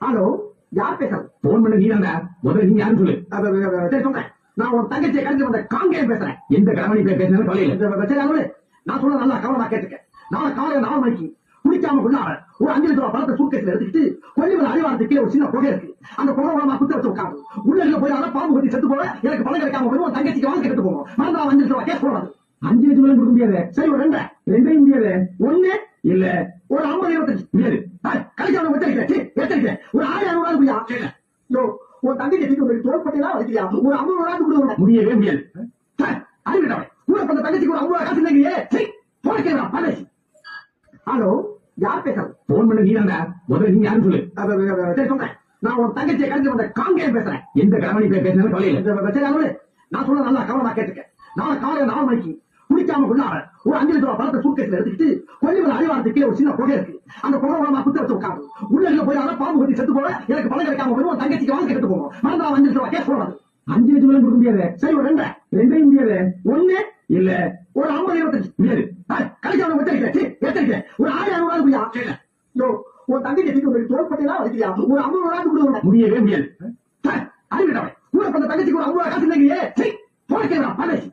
Hello, யார் பேசுறது? Phone பண்ண நீதாங்க. முதல்ல நீங்க யாரும் சொல்லு. சரி சொல்றேன். நான் ஒரு தங்கச்சியை கழிஞ்சு வந்த காங்கேயம் பேசுறேன். எந்த கிழமை பேசுறது தொலைல. சரி அலுவலு, நான் சொல்ல நல்லா கவனமா கேட்டுக்க. நாளை காலையில 4 மணிக்கு குடிக்காம கொண்டாட ஒரு 5 லிட்டர் பழத்தை சூட்கேஸ்ல எடுத்துக்கிட்டு கொல்லிமலை அடிவாரத்துக்கு ஒரு சின்ன புகை இருக்கு. அந்த புகை மூலமா குத்த வச்சு உட்காந்து உள்ள போய் பாம்பு கொத்தி செத்து போல எனக்கு பணம் கிடைக்காம போய் உன் தங்கச்சிக்கு வாங்க கெட்டு போவோம். மறந்தா 5 லிட்டர் கேஸ் போடாது. 5 லட்சம் கொடுக்க முடியாது. சரி ஒரு 2 ரெண்டையும் முடியாது. 1 இல்ல ஒரு 50 25 முடியாது. கழிச்சு எத்தனை ஒரு 1500 போயா? உன் தங்கச்சி ஒரு தோல்பட்டியெல்லாம் வலிக்கிறியா? ஒரு 50 கொடுக்க முடியவே முடியாது. அறிவிட்டவன் கூட பண்ண தங்கச்சிக்கு ஒரு 50 காசு இல்லையே. சரி போனேன் பரதேசி. ஹலோ, யார் பேசுறது? போன் பண்ண நீதாங்க. முதல்ல நீங்க யாரும் சொல்லு. சரி சொல்றேன். நான் ஒரு தங்கச்சியை கழிஞ்சு வந்த காங்கேயம் பேசுறேன். எந்த கிழமை பேசுறது தொலைல. சரி அலுவலு, நான் சொல்ல நல்லா கவனமா கேட்டுக்க. நாளை காலையில 4 மணிக்கு குடிக்காம கொண்டாட ஒரு 5 லிட்டர் பழத்தை சூட்கேஸ்ல எடுத்துக்கிட்டு கொல்லிமலை அடிவாரத்துக்கு ஒரு சின்ன புகை இருக்கு. அந்த புகை மூலமா குத்த வச்சு உட்காந்து உள்ள போய் பாம்பு கொத்தி செத்து போல எனக்கு பணம் கிடைக்காம போய் உன் தங்கச்சிக்கு வாங்க கெட்டு போவோம். மறந்தா 5 லிட்டர் கேஸ் போடாது. 5 லட்சம் கொடுக்க முடியாது. சரி ஒரு 2 ரெண்டையும் முடியாது. 1 இல்ல ஒரு 50 25 முடியாது. கழிச்சு எத்தனை ஒரு 1500 போயா? உன் தங்கச்சி ஒரு தோல்பட்டியெல்லாம் வலிக்கிறியா? ஒரு 50 கொடுக்க முடியவே முடியாது. அறிவிட்டவன் கூட பண்ண தங்கச்சிக்கு ஒரு 50 காசு இல்லையே. சரி போனேன் பரதேசி.